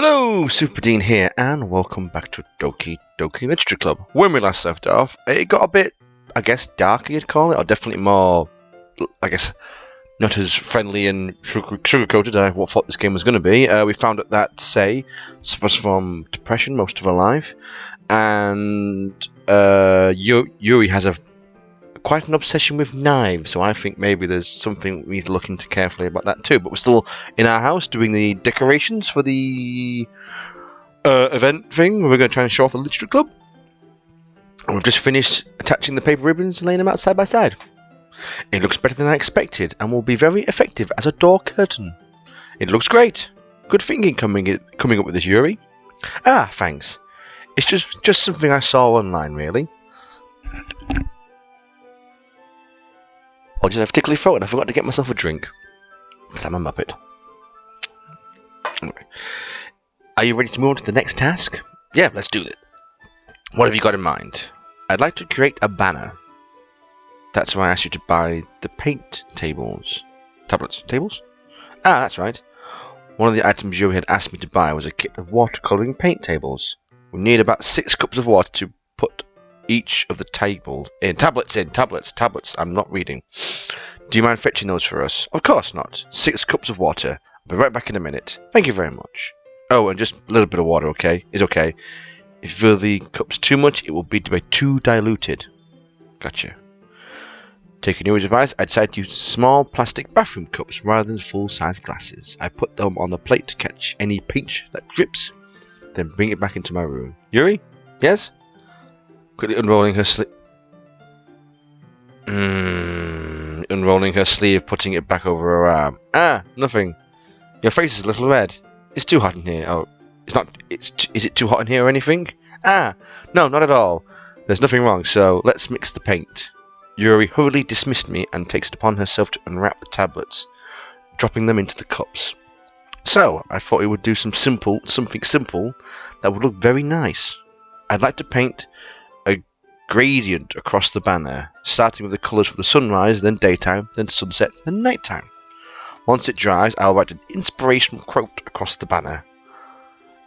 Hello, Superdean here, and welcome back to Doki Doki Literature Club. When we last left off, it got a bit, darker you'd call it, or definitely more, not as friendly and sugar-coated as I thought this game was going to be. We found out that Sei suffers from depression most of her life, and Yuri has quite an obsession with knives, so I think maybe there's something we need to look into carefully about that too. But we're still in our house doing the decorations for the event thing where we're going to try and show off the literature club. And we've just finished attaching the paper ribbons and laying them out side by side. It looks better than I expected and will be very effective as a door curtain. It looks great. Good thinking coming up with this, Yuri. Ah, thanks. It's just something I saw online, really. I just have a tickly throat and I forgot to get myself a drink. Because I'm a muppet. Anyway. Are you ready to move on to the next task? Yeah, let's do it. What have you got in mind? I'd like to create a banner. That's why I asked you to buy the paint tables. Tables? Ah, that's right. One of the items you had asked me to buy was a kit of watercolouring paint tables. We need about 6 cups of water to put each of the tables in. Tablets. I'm not reading. Do you mind fetching those for us? Of course not. 6 cups of water. I'll be right back in a minute. Thank you very much. Oh, and just a little bit of water, okay? Is okay. If you fill the cups too much, it will be too diluted. Gotcha. Taking your advice, I decided to use small plastic bathroom cups rather than full-size glasses. I put them on the plate to catch any paint that drips, then bring it back into my room. Yuri? Yes? Quickly unrolling her sleeve. Unrolling her sleeve, putting it back over her arm. Ah, nothing. Your face is a little red. It's too hot in here. Oh, it's not. Is it too hot in here or anything? Ah, no, not at all. There's nothing wrong. So let's mix the paint. Yuri hurriedly dismissed me and takes it upon herself to unwrap the tablets, dropping them into the cups. So I thought we would do something simple that would look very nice. I'd like to paint a gradient across the banner, starting with the colours for the sunrise, then daytime, then sunset, then nighttime. Once it dries, I'll write an inspirational quote across the banner,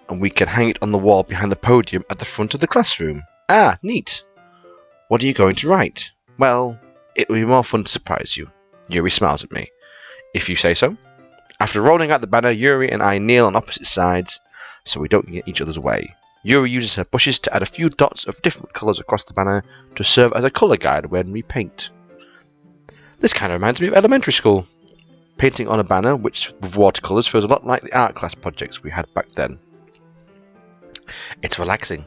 and we can hang it on the wall behind the podium at the front of the classroom. Ah, neat. What are you going to write? Well, it will be more fun to surprise you. Yuri smiles at me. If you say so. After rolling out the banner, Yuri and I kneel on opposite sides so we don't get each other's way. Yuri uses her brushes to add a few dots of different colours across the banner to serve as a colour guide when we paint. This kind of reminds me of elementary school. Painting on a banner with watercolours feels a lot like the art class projects we had back then. It's relaxing.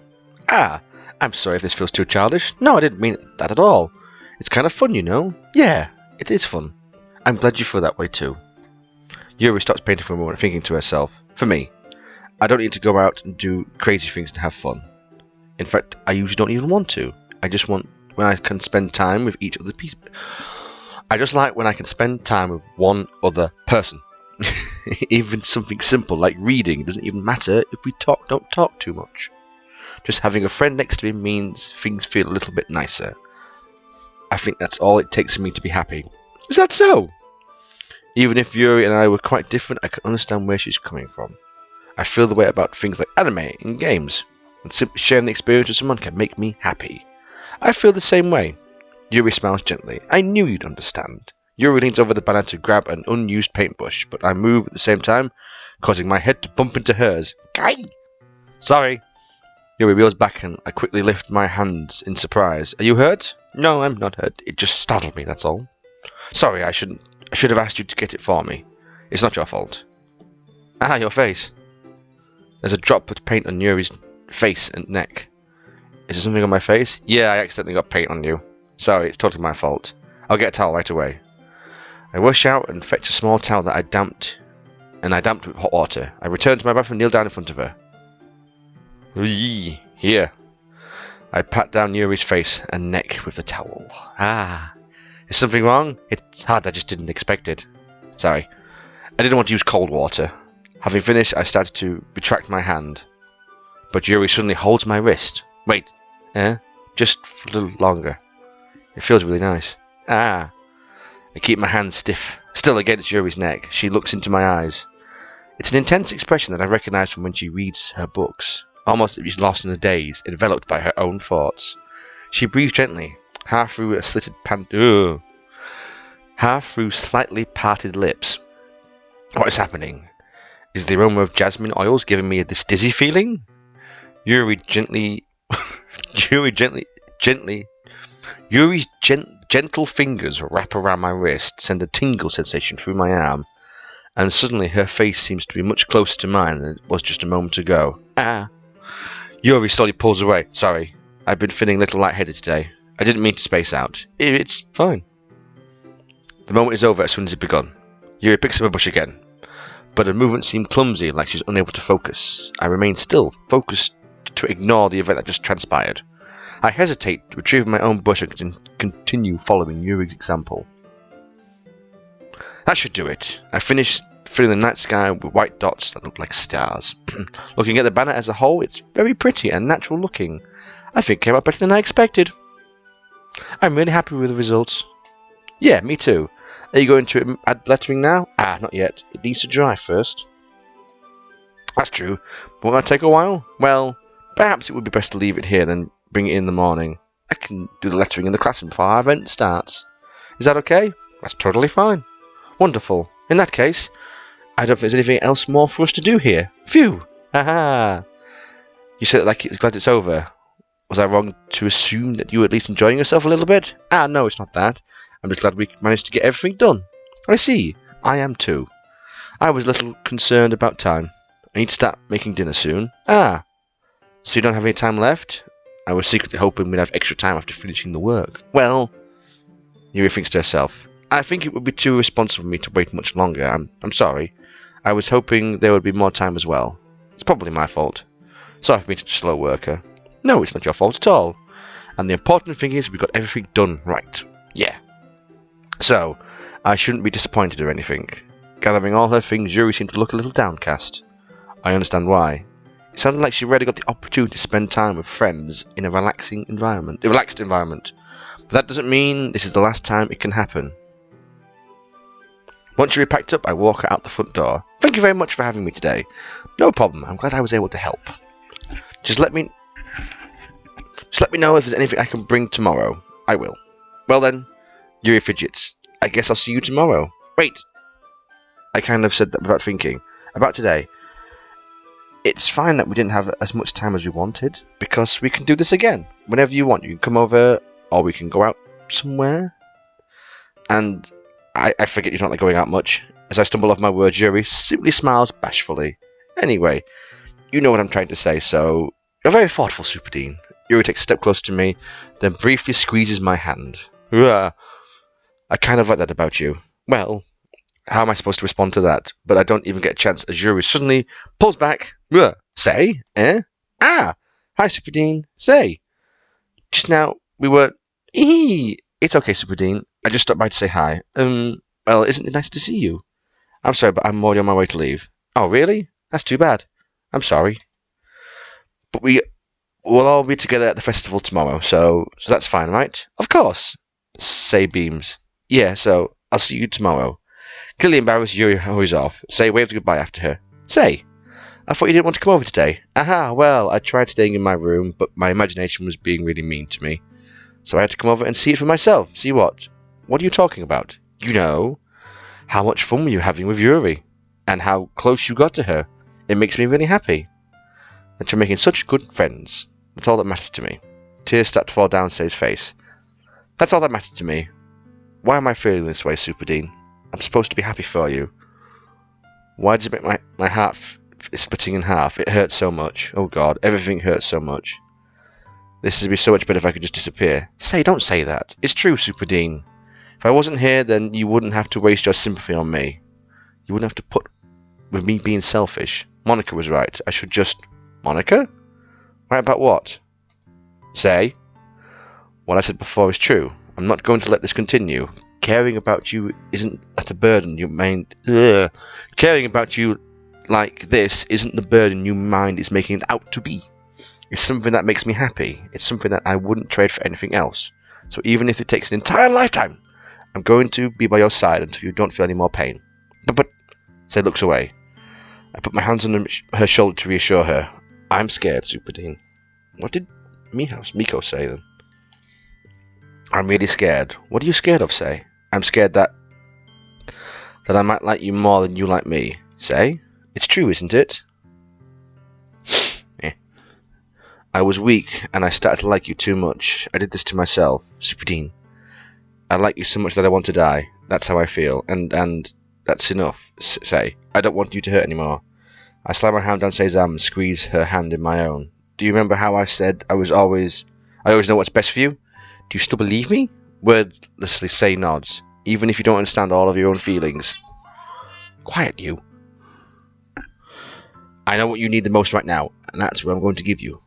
Ah, I'm sorry if this feels too childish. No, I didn't mean that at all. It's kind of fun, you know? Yeah, it is fun. I'm glad you feel that way too. Yuri stops painting for a moment, thinking to herself, for me, I don't need to go out and do crazy things to have fun. In fact, I usually don't even want to. I just want when I can spend time with each other people. I just like when I can spend time with one other person. Even something simple like reading. It doesn't even matter if we don't talk too much. Just having a friend next to me means things feel a little bit nicer. I think that's all it takes for me to be happy. Is that so? Even if Yuri and I were quite different, I can understand where she's coming from. I feel the way about things like anime and games, and simply sharing the experience with someone can make me happy. I feel the same way. Yuri smiles gently. I knew you'd understand. Yuri leans over the banner to grab an unused paintbrush, but I move at the same time, causing my head to bump into hers. Kai! Sorry. Yuri wheels back and I quickly lift my hands in surprise. Are you hurt? No, I'm not hurt. It just startled me, that's all. Sorry, I should have asked you to get it for me. It's not your fault. Ah, your face. There's a drop of paint on Yuri's face and neck. Is there something on my face? Yeah, I accidentally got paint on you. Sorry, it's totally my fault. I'll get a towel right away. I rush out and fetch a small towel that I damped with hot water. I return to my bathroom and kneel down in front of her. Here. I pat down Yuri's face and neck with the towel. Ah. Is something wrong? It's hard, I just didn't expect it. Sorry. I didn't want to use cold water. Having finished, I started to retract my hand. But Yuri suddenly holds my wrist. Wait. Just for a little longer. It feels really nice. Ah. I keep my hand still against Yuri's neck. She looks into my eyes. It's an intense expression that I recognize from when she reads her books, almost as if she's lost in a daze, enveloped by her own thoughts. She breathes gently, half through slightly parted lips. What is happening? Is the aroma of jasmine oils giving me this dizzy feeling? Yuri's gentle fingers wrap around my wrist, send a tingle sensation through my arm, and suddenly her face seems to be much closer to mine than it was just a moment ago. Ah! Yuri slowly pulls away. Sorry, I've been feeling a little lightheaded today. I didn't mean to space out. It's fine. The moment is over as soon as it begun. Yuri picks up a brush again, but her movement seemed clumsy, like she's unable to focus. I remain still, focused to ignore the event that just transpired. I hesitate, retrieve my own brush and continue following Yuri's example. That should do it. I finished filling the night sky with white dots that look like stars. Looking at the banner as a whole, it's very pretty and natural looking. I think it came out better than I expected. I'm really happy with the results. Yeah, me too. Are you going to add lettering now? Not yet. It needs to dry first. That's true. But won't that take a while? Well, perhaps it would be best to leave it here, then bring it in the morning. I can do the lettering in the classroom before our event starts. Is that okay? That's totally fine. Wonderful. In that case, I don't think there's anything else more for us to do here. Phew! Haha! You said it like you're glad it's over. Was I wrong to assume that you were at least enjoying yourself a little bit? No, it's not that. I'm just glad we managed to get everything done. I see. I am too. I was a little concerned about time. I need to start making dinner soon. So you don't have any time left? I was secretly hoping we'd have extra time after finishing the work. Well, Yuri thinks to herself, I think it would be too irresponsible for me to wait much longer. I'm sorry. I was hoping there would be more time as well. It's probably my fault. Sorry for being such a slow worker. No, it's not your fault at all. And the important thing is we got everything done right. Yeah. So, I shouldn't be disappointed or anything. Gathering all her things, Yuri seemed to look a little downcast. I understand why. It sounded like she really got the opportunity to spend time with friends in a relaxed environment. But that doesn't mean this is the last time it can happen. Once Yuri packed up, I walk out the front door. Thank you very much for having me today. No problem. I'm glad I was able to help. Just let me know if there's anything I can bring tomorrow. I will. Well then, Yuri fidgets. I guess I'll see you tomorrow. Wait. I kind of said that without thinking. About today. It's fine that we didn't have as much time as we wanted, because we can do this again. Whenever you want, you can come over, or we can go out somewhere. And I forget you don't like going out much. As I stumble off my words, Yuri simply smiles bashfully. Anyway, you know what I'm trying to say, so you're very thoughtful, Superdean. Yuri takes a step closer to me, then briefly squeezes my hand. I kind of like that about you. Well, how am I supposed to respond to that? But I don't even get a chance as Yuri suddenly pulls back. Say? Hi, Superdean. Say. Just now, we were... It's okay, Superdean. I just stopped by to say hi. Well, isn't it nice to see you? I'm sorry, but I'm already on my way to leave. Oh, really? That's too bad. I'm sorry. But we'll all be together at the festival tomorrow, so that's fine, right? Of course. Say beams. Yeah, so I'll see you tomorrow. Clearly embarrassed, Yuri hurries off. Say waves goodbye after her. Say, I thought you didn't want to come over today. Well, I tried staying in my room, but my imagination was being really mean to me. So I had to come over and see it for myself. See what? What are you talking about? You know, how much fun were you having with Yuri? And how close you got to her. It makes me really happy. That you're making such good friends. That's all that matters to me. Tears start to fall down Say's face. That's all that matters to me. Why am I feeling this way, Superdean? I'm supposed to be happy for you. Why does it make my heart splitting in half? It hurts so much. Oh god, everything hurts so much. This would be so much better if I could just disappear. Say, don't say that. It's true, Superdean. If I wasn't here, then you wouldn't have to waste your sympathy on me. You wouldn't have to put with me being selfish. Monica was right. I should just... Monica? Right about what? Say. What I said before is true. I'm not going to let this continue. Caring about you isn't a burden you mind. Caring about you like this isn't the burden your mind is making it out to be. It's something that makes me happy. It's something that I wouldn't trade for anything else. So even if it takes an entire lifetime, I'm going to be by your side until you don't feel any more pain. But Say looks away. I put my hands on her shoulder to reassure her. I'm scared, Superdean. What did Miko say then? I'm really scared. What are you scared of, Say? I'm scared that I might like you more than you like me. Say? It's true, isn't it? I was weak, and I started to like you too much. I did this to myself. Superdean. I like you so much that I want to die. That's how I feel. And that's enough, Say. I don't want you to hurt anymore. I slam my hand down Say's arm and squeeze her hand in my own. Do you remember how I said I always know what's best for you? Do you still believe me? Wordlessly Say nods, even if you don't understand all of your own feelings. Quiet, you. I know what you need the most right now, and that's what I'm going to give you.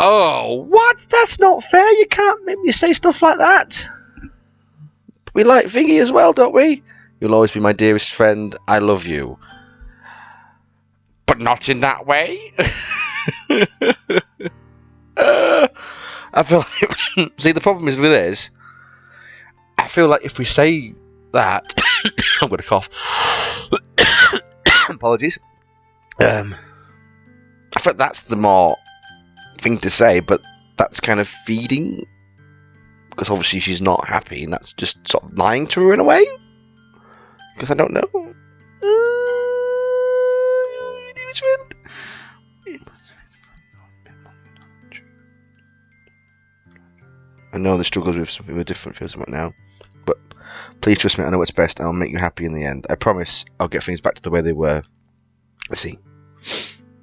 Oh, what? That's not fair. You can't make me say stuff like that. We like Thingy as well, don't we? You'll always be my dearest friend. I love you. But not in that way. I feel like... See, the problem is with this. I feel like if we say that... I'm going to cough. Apologies. I feel like that's the more thing to say, but that's kind of feeding, because obviously she's not happy, and that's just sort of lying to her in a way. Because I don't know. I know the struggles with something with different feels right now, but please trust me. I know what's best. I'll make you happy in the end. I promise. I'll get things back to the way they were. Let's see.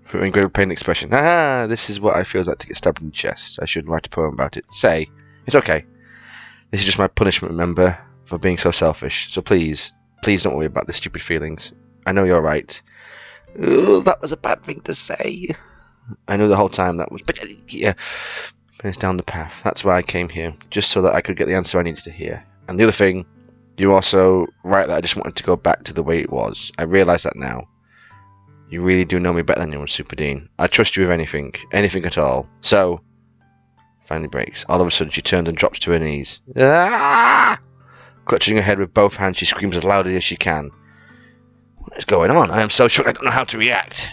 For an engraved pain expression. This is what I feel like to get stabbed in the chest. I should write a poem about it. Say, it's okay. This is just my punishment, remember, for being so selfish. So please don't worry about the stupid feelings. I know you're right. Ooh, that was a bad thing to say. I knew the whole time that was... But yeah, it's down the path. That's why I came here. Just so that I could get the answer I needed to hear. And the other thing, you're also right that I just wanted to go back to the way it was. I realise that now. You really do know me better than anyone, Superdean. I trust you with anything at all. So, finally breaks. All of a sudden, she turns and drops to her knees. Ah! Clutching her head with both hands, she screams as loudly as she can. What is going on? I am so shocked I don't know how to react.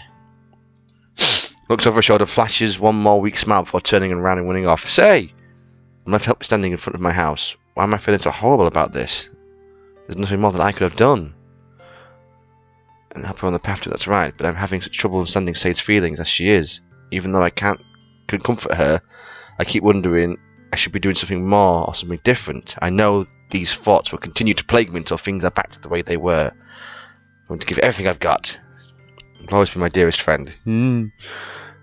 Looks over her shoulder, flashes one more weak smile before turning around and running off. Say! I'm left helpless standing in front of my house. Why am I feeling so horrible about this? There's nothing more that I could have done. And help her on the path to it, that's right, but I'm having such trouble understanding Sade's feelings as she is. Even though I can comfort her, I keep wondering I should be doing something more or something different. I know these thoughts will continue to plague me until things are back to the way they were. I'm going to give everything I've got. I'll always be my dearest friend.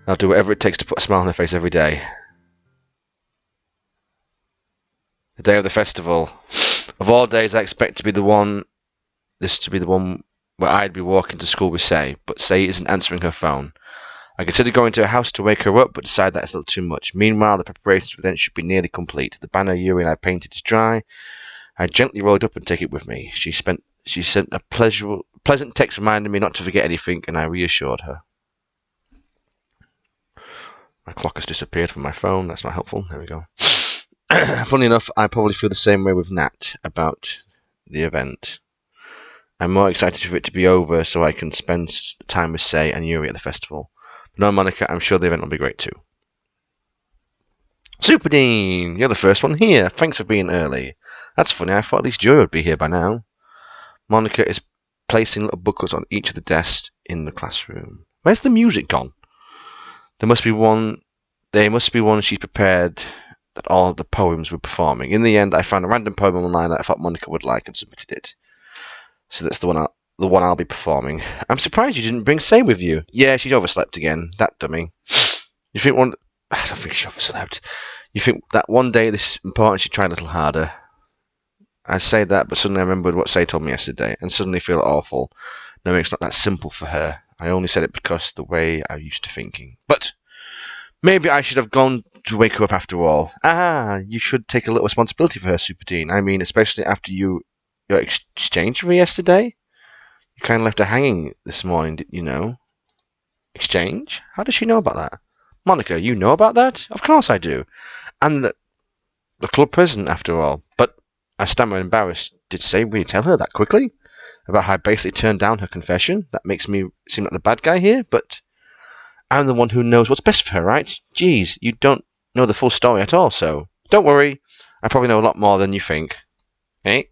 I'll do whatever it takes to put a smile on her face every day. The day of the festival. Of all days, I expect to be the one... This to be the one where I'd be walking to school with Say, but Say isn't answering her phone. I consider going to her house to wake her up, but decide that it's a little too much. Meanwhile, the preparations for the event should be nearly complete. The banner urine I painted is dry. I gently roll it up and take it with me. She sent a pleasant text reminding me not to forget anything, and I reassured her. My clock has disappeared from my phone. That's not helpful. There we go. Funny enough, I probably feel the same way with Nat about the event. I'm more excited for it to be over so I can spend time with Say and Yuri at the festival. But no, Monica, I'm sure the event will be great too. Superdean, you're the first one here. Thanks for being early. That's funny, I thought at least Joy would be here by now. Monica is placing little booklets on each of the desks in the classroom. Where's the music gone? There must be one she's prepared that all the poems were performing. In the end, I found a random poem online that I thought Monica would like and submitted it. So that's the one I'll be performing. I'm surprised you didn't bring Say with you. Yeah, she's overslept again. That dummy. You think one... I don't think she overslept. You think that one day this is important she'd try a little harder. I say that, but suddenly I remembered what Say told me yesterday, and suddenly feel awful, knowing it's not that simple for her. I only said it because the way I used to thinking. But maybe I should have gone to wake her up after all. You should take a little responsibility for her, Superdean. I mean, especially after your exchange for yesterday. You kind of left her hanging this morning, you know. Exchange? How does she know about that? Monica, you know about that? Of course I do. And the club president, after all. But I stammered, embarrassed. Did Say really tell her that quickly? about how I basically turned down her confession. That makes me seem like the bad guy here, but I'm the one who knows what's best for her, right? Geez, you don't know the full story at all, so don't worry. I probably know a lot more than you think. Eh?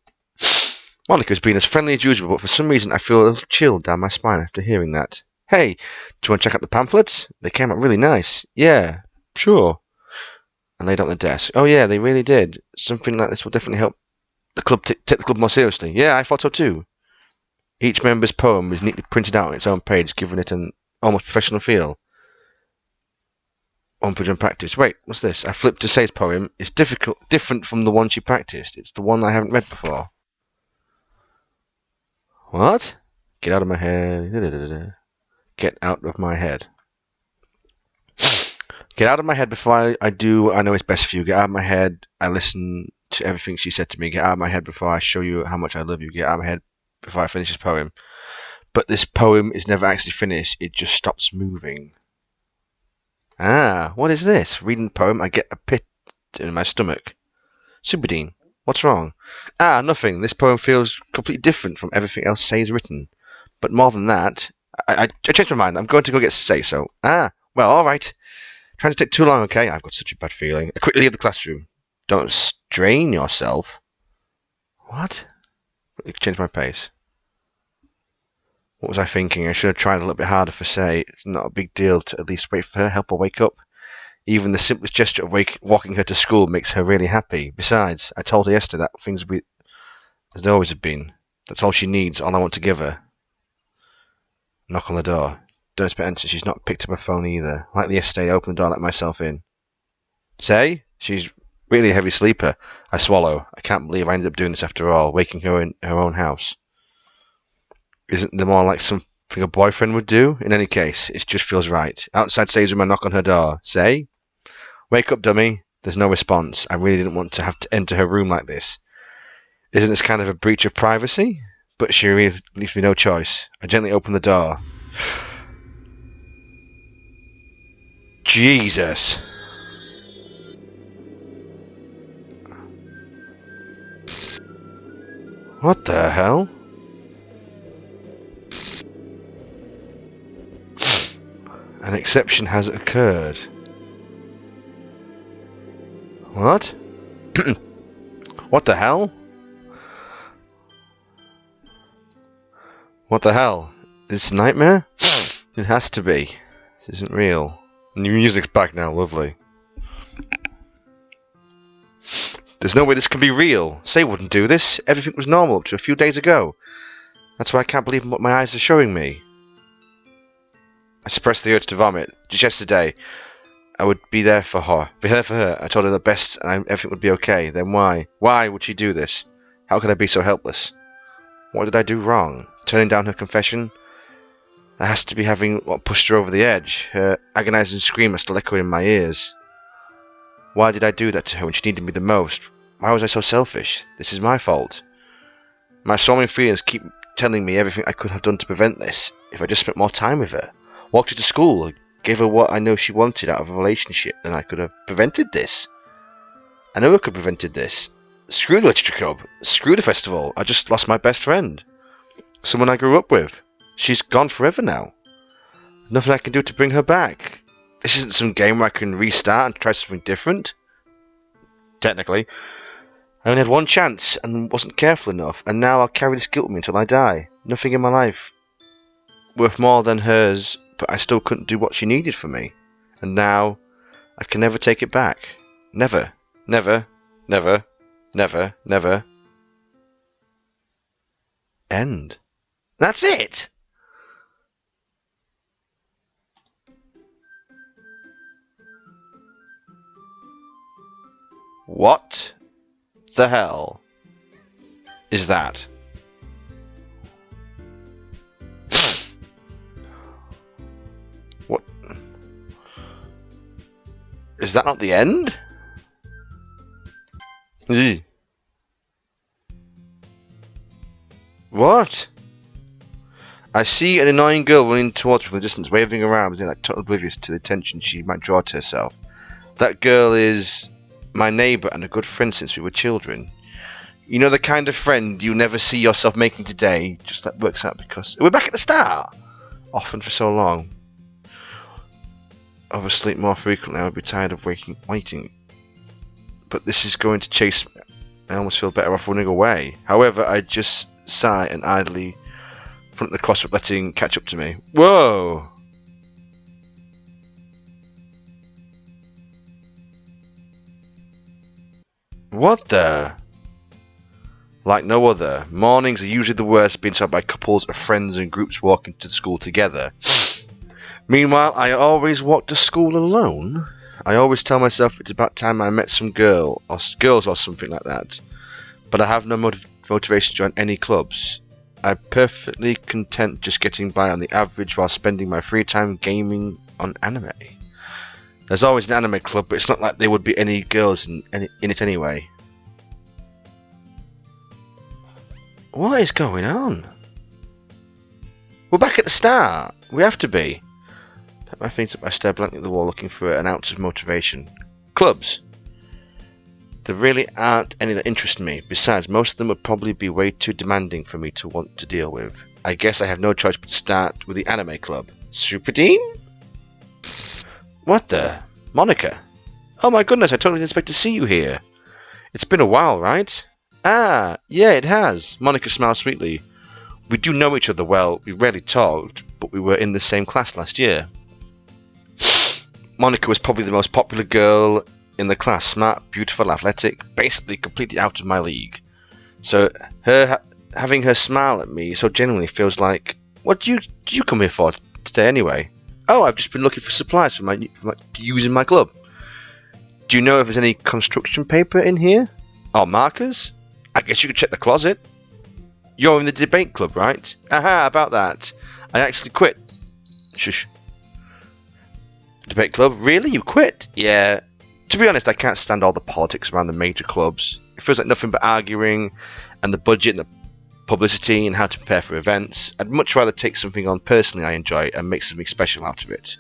Monica's been as friendly as usual, but for some reason I feel a little chill down my spine after hearing that. Hey, do you want to check out the pamphlets? They came out really nice. Yeah, sure. And laid on the desk. Oh yeah, they really did. Something like this will definitely help the club take the club more seriously. Yeah, I thought so too. Each member's poem is neatly printed out on its own page, giving it an almost professional feel. On page and practice. Wait, what's this? I flipped to Say's poem. It's different from the one she practiced. It's the one I haven't read before. What? Get out of my head. Get out of my head. Get out of my head before I do what I know is best for you. Get out of my head. I listen to everything she said to me. Get out of my head before I show you how much I love you. Get out of my head before I finish this poem. But this poem is never actually finished. It just stops moving. Ah, what is this? Reading the poem, I get a pit in my stomach. Superdean, what's wrong? Ah, nothing. This poem feels completely different from everything else Say's written. But more than that, I changed my mind. I'm going to go get Say, so... Ah, well, alright. Trying to take too long, okay? I've got such a bad feeling. I quickly leave the classroom. Don't strain yourself. What? Change my pace. What was I thinking? I should have tried a little bit harder for Say. It's not a big deal to at least wait for her, help her wake up. Even the simplest gesture of walking her to school makes her really happy. Besides, I told her yesterday that things would be as they always have been. That's all she needs, all I want to give her. Knock on the door. Don't expect answer. She's not picked up her phone either. Like yesterday, I opened the door and let myself in. Say? She's really a heavy sleeper. I swallow. I can't believe I ended up doing this after all, waking her in her own house. Isn't there more like something a boyfriend would do? In any case, it just feels right. Outside Say's room, I knock on her door. Say? Wake up, dummy. There's no response. I really didn't want to have to enter her room like this. Isn't this kind of a breach of privacy? But she really leaves me no choice. I gently open the door. Jesus. What the hell? An exception has occurred. What? What the hell? What the hell? Is this a nightmare? It has to be. This isn't real. The music's back now, lovely. There's no way this can be real. Say wouldn't do this. Everything was normal up to a few days ago. That's why I can't believe what my eyes are showing me. I suppressed the urge to vomit. Just yesterday, I would be there for her. I told her the best and everything would be okay. Then why? Why would she do this? How could I be so helpless? What did I do wrong? Turning down her confession? That has to be having what pushed her over the edge. Her agonizing scream is still echoing in my ears. Why did I do that to her when she needed me the most? Why was I so selfish? This is my fault. My storming feelings keep telling me everything I could have done to prevent this. If I just spent more time with her, walked her to school, gave her what I know she wanted out of a relationship, then I could have prevented this. I know I could have prevented this. Screw the literature club. Screw the festival. I just lost my best friend. Someone I grew up with. She's gone forever now. There's nothing I can do to bring her back. This isn't some game where I can restart and try something different. Technically. I only had one chance and wasn't careful enough, and now I'll carry this guilt with me until I die. Nothing in my life worth more than hers, but I still couldn't do what she needed from me. And now, I can never take it back. Never. Never. Never. Never. Never. End. That's it! What the hell is that? What? Is that not the end? What? I see an annoying girl running towards me from the distance, waving her arms, like totally oblivious to the attention she might draw to herself. That girl is my neighbour and a good friend since we were children. You know, the kind of friend you never see yourself making today. Just that works out because we're back at the start. Often for so long. Oversleep more frequently. I would be tired of waiting. But this is going to chase me. I almost feel better off running away. However, I just sigh and idly front the crosswalk, letting catch up to me. Whoa! What the? Like no other. Mornings are usually the worst, being told by couples of friends and groups walking to school together. Meanwhile, I always walk to school alone. I always tell myself it's about time I met some girls or something like that. But I have no motivation to join any clubs. I'm perfectly content just getting by on the average while spending my free time gaming on anime. There's always an anime club, but it's not like there would be any girls in it anyway. What is going on? We're back at the start. We have to be. Put my feet up, I stare blankly at the wall looking for an ounce of motivation. Clubs. There really aren't any that interest me. Besides, most of them would probably be way too demanding for me to want to deal with. I guess I have no choice but to start with the anime club. Superdean? What the? Monica? Oh my goodness, I totally didn't expect to see you here. It's been a while, right? Ah, yeah, it has. Monica smiled sweetly. We do know each other well. We rarely talked, but we were in the same class last year. Monica was probably the most popular girl in the class. Smart, beautiful, athletic, basically completely out of my league. So having her smile at me so genuinely feels like, what did you come here for today anyway? Oh, I've just been looking for supplies to use in my club. Do you know if there's any construction paper in here? Or markers? I guess you could check the closet. You're in the debate club, right? Aha, about that. I actually quit. Shush. Debate club? Really? You quit? Yeah. To be honest, I can't stand all the politics around the major clubs. It feels like nothing but arguing, and the budget and the publicity and how to prepare for events. I'd much rather take something on personally I enjoy and make something special out of it.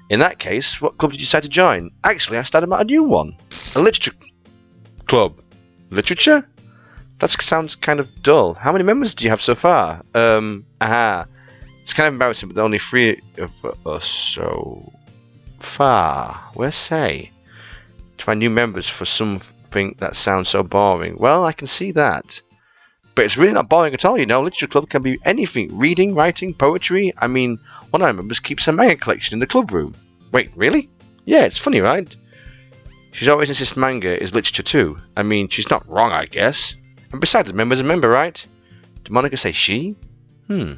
In that case, what club did you decide to join? Actually, I started out a new one. A literature club. Literature? That sounds kind of dull. How many members do you have so far? It's kind of embarrassing, but there are only 3 of us so far. Where's Say? To find new members for something that sounds so boring. Well, I can see that. But it's really not boring at all, you know. Literature club can be anything. Reading, writing, poetry. I mean, one of my members keeps a manga collection in the club room. Wait, really? Yeah, it's funny, right? She's always insists manga is literature too. I mean, she's not wrong, I guess. And besides, a member's a member, right? Did Monica say she? Hey,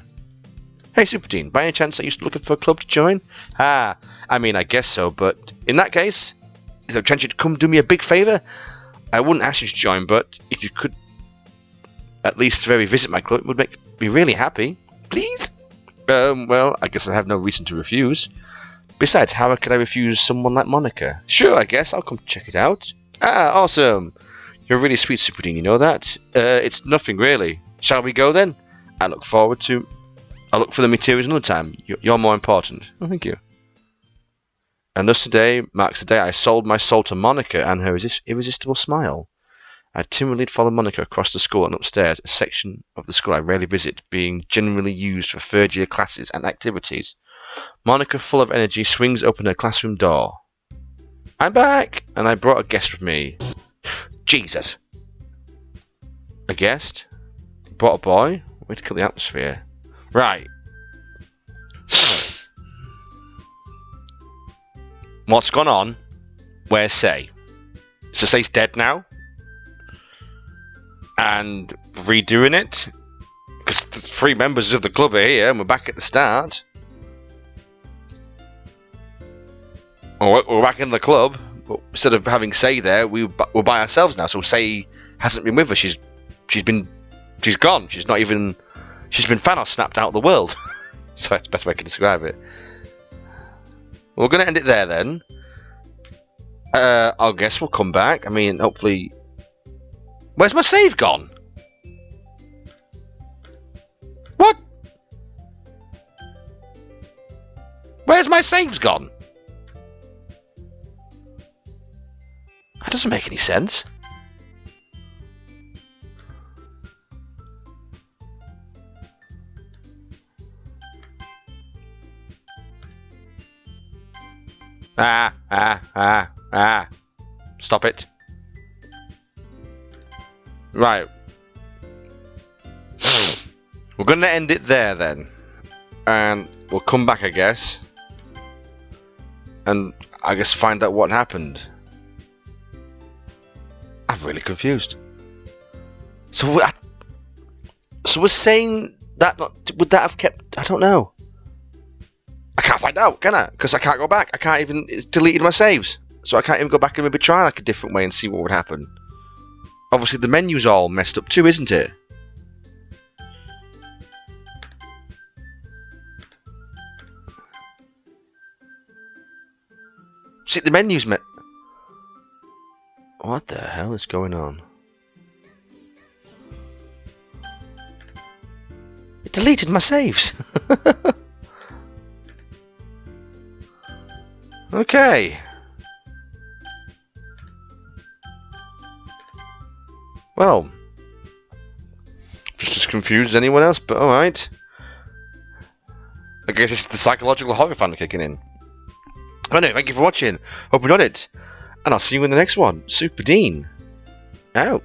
Superdean, by any chance are you still looking for a club to join? I mean, I guess so, but in that case, is there a chance you to come do me a big favour? I wouldn't ask you to join, but if you could at least very visit my club, it would make me really happy. Please? Well, I guess I have no reason to refuse. Besides, how could I refuse someone like Monica? Sure, I guess. I'll come check it out. Awesome. You're really sweet, Superdean, you know that? It's nothing, really. Shall we go, then? I'll look for the materials another time. You're more important. Oh, thank you. And thus today marks the day I sold my soul to Monica and her irresistible smile. I timidly followed Monica across the school and upstairs, a section of the school I rarely visit, being generally used for third-year classes and activities. Monica, full of energy, swings open her classroom door. I'm back! And I brought a guest with me. Jesus! A guest? Brought a boy? Way to kill the atmosphere. Right. What's gone on? Where's Say? So Say's dead now? And redoing it? Because the 3 members of the club are here and we're back at the start. Oh, we're back in the club. But instead of having Say there, we're by ourselves now. So Say hasn't been with us. She's gone. She's been Thanos snapped out of the world. So that's the best way I can describe it. We're going to end it there then. I guess we'll come back. I mean, hopefully... Where's my save gone? What? Where's my saves gone? That doesn't make any sense. Stop it. Right. We're going to end it there then. And we'll come back, I guess. And I guess find out what happened. I'm really confused. So we're saying that would that have kept... I don't know. I can't find out, can I? Because I can't go back. I can't even... It's deleted my saves. So I can't even go back and maybe try like a different way and see what would happen. Obviously the menu's all messed up too, isn't it? See, the menu's What the hell is going on? It deleted my saves. Okay. Well, just as confused as anyone else, but alright. I guess it's the psychological horror fan kicking in. Anyway, thank you for watching. Hope you enjoyed it. And I'll see you in the next one. Superdean. Out.